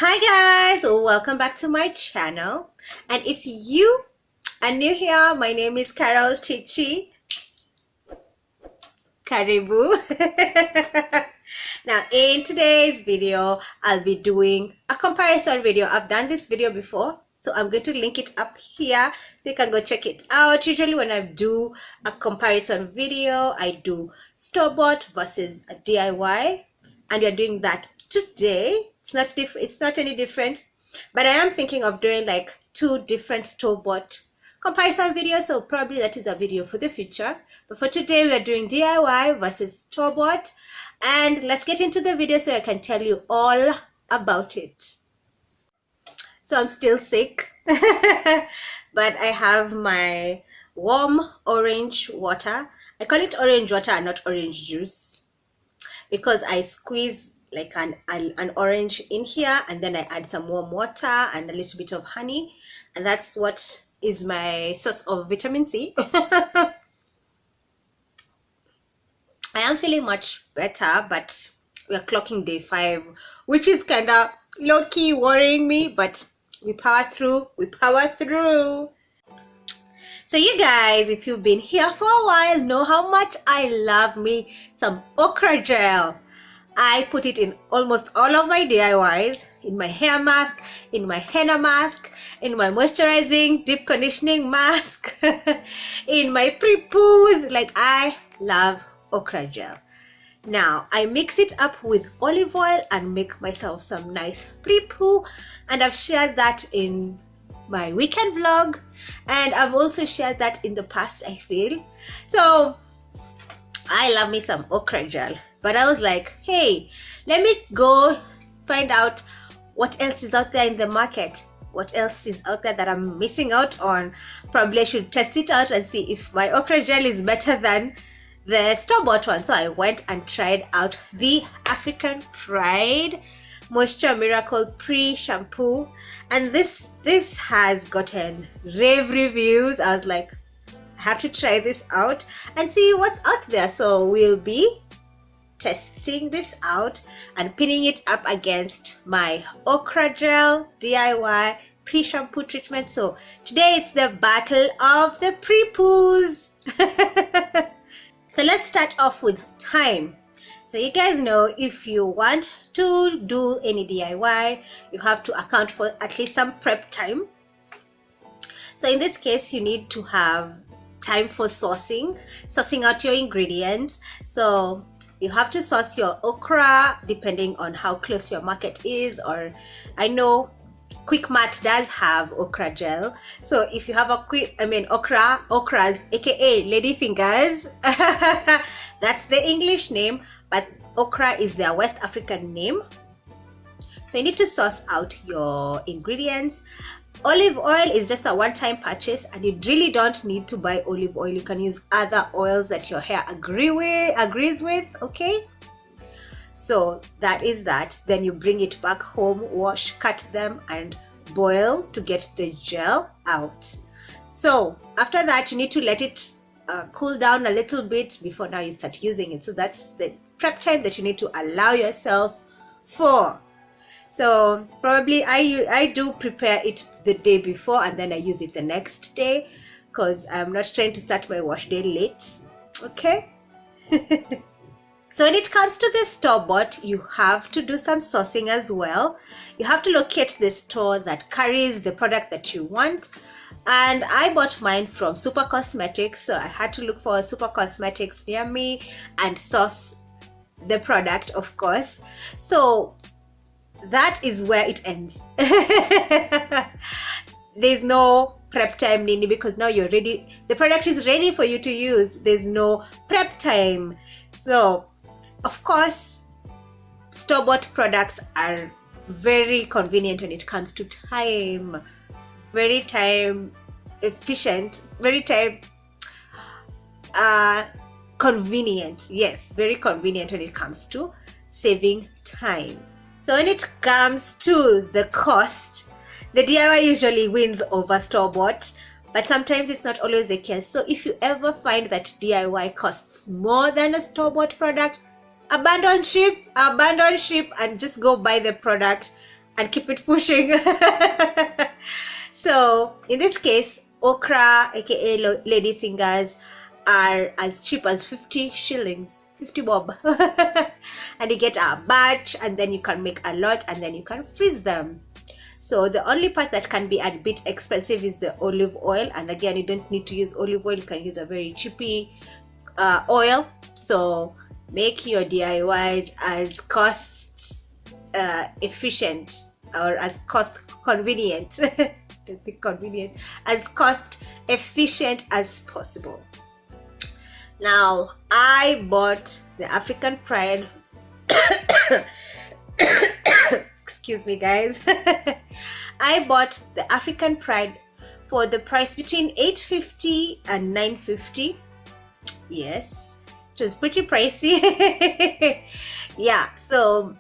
Hi guys, welcome back to my channel. And if you are new here, my name is Tichie. Karibu. Now in today's video, I'll be doing a comparison video. I've done this video before, so I'm going to link it up here so you can go check it out. Usually when I do a comparison video, I do store-bought versus a DIY, and we're doing that today. It's not any different, but I am thinking of doing like two different store-bought comparison videos, so probably that is a video for the future. But for today, we are doing DIY versus store-bought, and let's get into the video so I can tell you all about it. So I'm still sick, but I have my warm orange water. I call it orange water and not orange juice because I squeeze like an orange in here, and then I add some warm water and a little bit of honey, and that's what is my source of vitamin C. I am feeling much better, but we are clocking day 5, which is kind of low-key worrying me, but we power through. So you guys, if you've been here for a while, know how much I love me some okra gel. I put it in almost all of my DIYs, in my hair mask, in my henna mask, in my moisturizing deep conditioning mask, in my Prepoos. Like, I love okra gel. Now I mix it up with olive oil and make myself some nice Prepoo, and I've shared that in my weekend vlog, and I've also shared that in the past, I feel. So I love me some okra gel, but I was like, hey, let me go find out what else is out there in the market. What else is out there that I'm missing out on? Probably I should test it out and see if my okra gel is better than the store-bought one. So I went and tried out the African Pride Moisture Miracle Preshampoo, and this has gotten rave reviews. I was like, I have to try this out and see what's out there. So we'll be testing this out and pinning it up against my okra gel DIY pre-shampoo treatment. So today it's the battle of the Prepoos. So let's start off with time. So you guys know, if you want to do any DIY, you have to account for at least some prep time. So in this case, you need to have time for sourcing out your ingredients. So you have to source your okra depending on how close your market is, or I know Quick Mart does have okra gel. So if you have okras, aka lady fingers, that's the English name, but okra is their West African name. So you need to source out your ingredients. Olive oil is just a one-time purchase, and you really don't need to buy olive oil. You can use other oils that your hair agrees with, okay? So that is that. Then you bring it back home, wash, cut them, and boil to get the gel out. So after that, you need to let it cool down a little bit before now you start using it. So that's the prep time that you need to allow yourself for. So probably I do prepare it the day before, and then I use it the next day, because I'm not trying to start my wash day late, okay? So when it comes to the store-bought, you have to do some sourcing as well. You have to locate the store that carries the product that you want, and I bought mine from Super Cosmetics, so I had to look for Super Cosmetics near me and source the product, of course. So that is where it ends. There's no prep time, Nini, because now you're ready. The product is ready for you to use. There's no prep time. So of course, store-bought products are very convenient when it comes to time. Very time efficient, very time convenient. Yes, very convenient when it comes to saving time. So when it comes to the cost, the DIY usually wins over store-bought, but sometimes it's not always the case. So if you ever find that DIY costs more than a store-bought product, abandon ship and just go buy the product and keep it pushing. So in this case, okra, aka lady fingers, are as cheap as 50 shillings, 50 bob. And you get a batch, and then you can make a lot, and then you can freeze them. So the only part that can be a bit expensive is the olive oil, and again, you don't need to use olive oil, you can use a very cheapy oil. So make your DIY as cost efficient, or as cost convenient as cost efficient as possible. Now I bought the African Pride excuse me guys. I bought the African Pride for the price between $8.50 and $9.50. Yes, it was pretty pricey. Yeah, so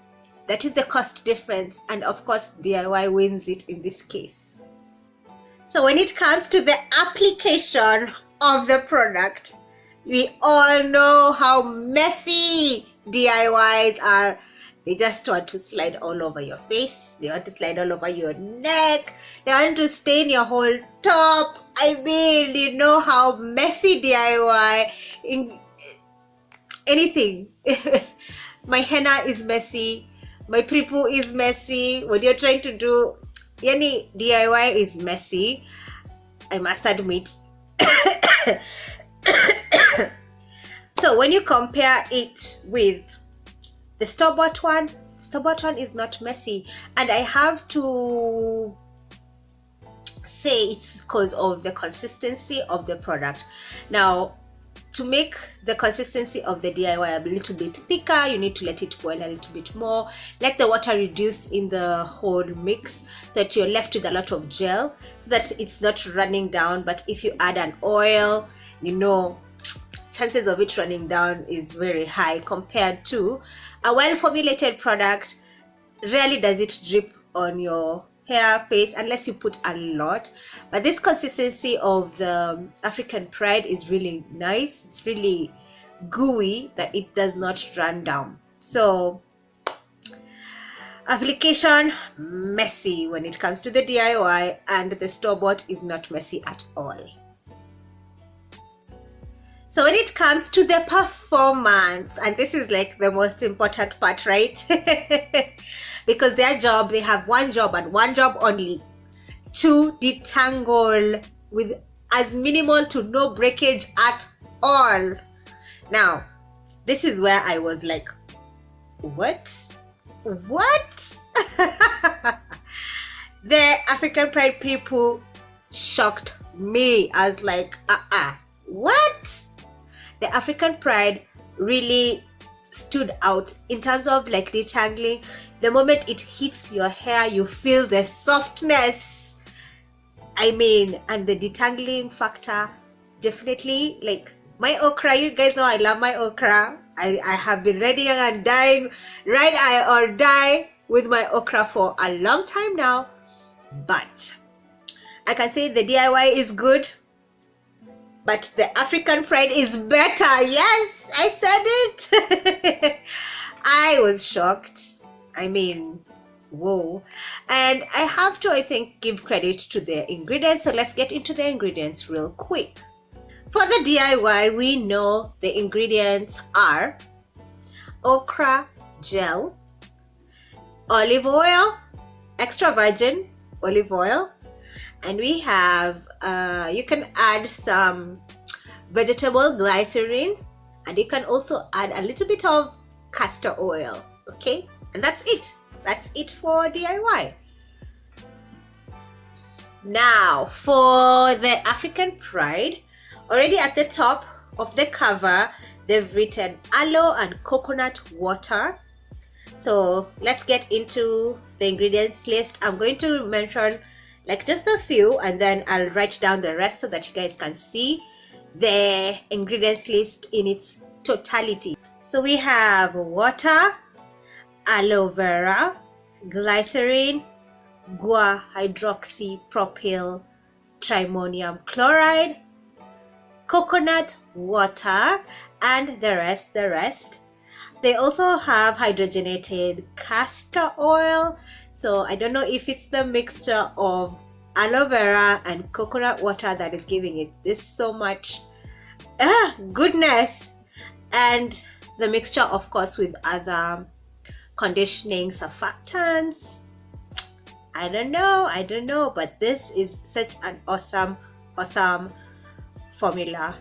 that is the cost difference, and of course DIY wins it in this case. So when it comes to the application of the product, we all know how messy DIYs are. They just want to slide all over your face, they want to slide all over your neck, they want to stain your whole top. I mean, you know how messy DIY in anything. My henna is messy, my Prepoo is messy. When you're trying to do any DIY is messy, I must admit. So when you compare it with the store-bought one is not messy, and I have to say it's because of the consistency of the product. Now, to make the consistency of the DIY a little bit thicker, you need to let it boil a little bit more, let the water reduce in the whole mix so that you're left with a lot of gel, so that it's not running down. But if you add an oil, you know, chances of it running down is very high compared to a well formulated product. Rarely does it drip on your hair, face, unless you put a lot. But this consistency of the African Pride is really nice. It's really gooey, that it does not run down. So application messy when it comes to the DIY, and the store-bought is not messy at all. So when it comes to the performance, and this is like the most important part, right? Because their job, they have one job and one job only, to detangle with as minimal to no breakage at all. Now, this is where I was like, what? The African Pride Prepoo shocked me. I was like, what? The African Pride really stood out in terms of like detangling. The moment it hits your hair, you feel the softness. I mean, and the detangling factor, definitely. Like my okra, you guys know I love my okra. I have been ready and dying, ride or die with my okra for a long time now. But I can say the DIY is good, but the African Pride is better. Yes, I said it. I was shocked. I mean, whoa. And I have to, I think, give credit to the ingredients. So let's get into the ingredients real quick. For the DIY, we know the ingredients are okra gel, olive oil, extra virgin olive oil, and we have you can add some vegetable glycerin, and you can also add a little bit of castor oil. Okay, and that's it for DIY. Now for the African Pride, already at the top of the cover they've written aloe and coconut water. So let's get into the ingredients list. I'm going to mention like just a few, and then I'll write down the rest so that you guys can see the ingredients list in its totality. So we have water, aloe vera, glycerin, guar hydroxypropyl trimonium chloride, coconut water, and the rest. They also have hydrogenated castor oil, So I don't know if it's the mixture of aloe vera and coconut water that is giving it this so much goodness, and the mixture of course with other conditioning surfactants. I don't know, but this is such an awesome formula.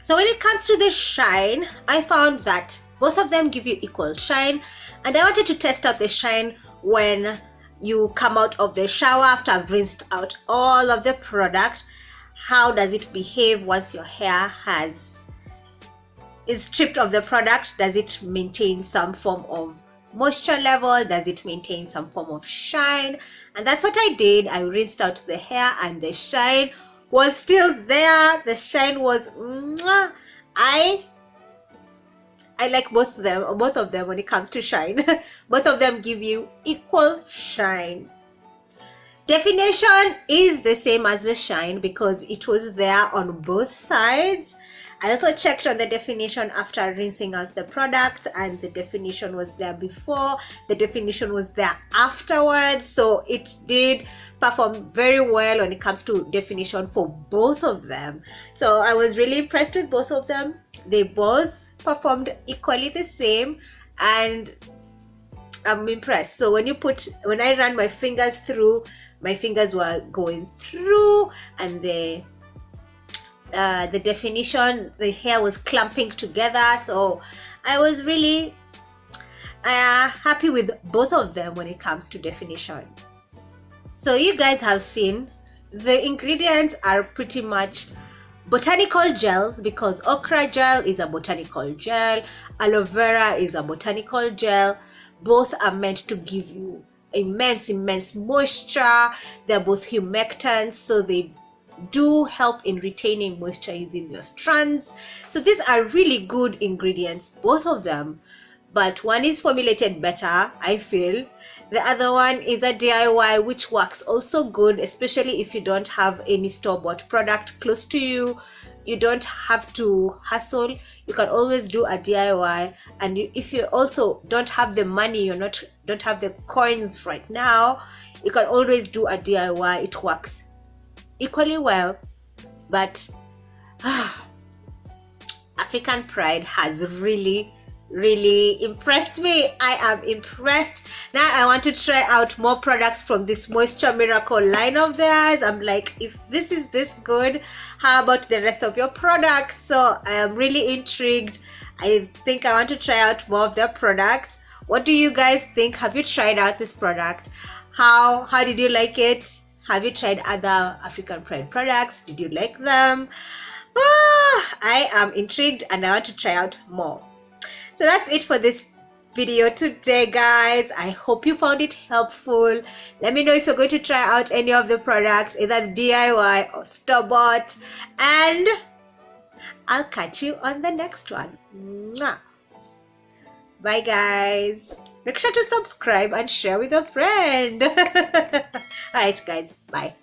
So when it comes to the shine, I found that both of them give you equal shine, and I wanted to test out the shine when you come out of the shower after I've rinsed out all of the product. How does it behave once your hair is stripped of the product? Does it maintain some form of moisture level? Does it maintain some form of shine? And that's what I did. I rinsed out the hair and the shine was still there. The shine was mwah. I like both of them when it comes to shine. Both of them give you equal shine. Definition is the same as the shine because it was there on both sides. I also checked on the definition after rinsing out the product, and the definition was there before, the definition was there afterwards. So it did perform very well when it comes to definition for both of them. So I was really impressed with both of them. They both performed equally the same, and I'm impressed. So when I ran my fingers through, my fingers were going through, and the definition, the hair was clumping together. So I was really happy with both of them when it comes to definition. So you guys have seen the ingredients are pretty much botanical gels, because okra gel is a botanical gel, aloe vera is a botanical gel. Both are meant to give you immense moisture. They're both humectants, so they do help in retaining moisture within your strands. So these are really good ingredients, both of them, but one is formulated better, I feel. The other one is a DIY, which works also good, especially if you don't have any store-bought product close to you. You don't have to hustle. You can always do a DIY. And if you also don't have the money, don't have the coins right now, you can always do a DIY. It works equally well. But African Pride has really impressed me. I am impressed. Now I want to try out more products from this Moisture Miracle line of theirs. I'm like, if this is this good, how about the rest of your products? So I am really intrigued. I think I want to try out more of their products. What do you guys think? Have you tried out this product? How did you like it? Have you tried other African Pride products? Did you like them? I am intrigued and I want to try out more. So that's it for this video today, guys. I hope you found it helpful. Let me know if you're going to try out any of the products, either DIY or store-bought, and I'll catch you on the next one. Bye, guys. Make sure to subscribe and share with a friend. Alright, guys. Bye.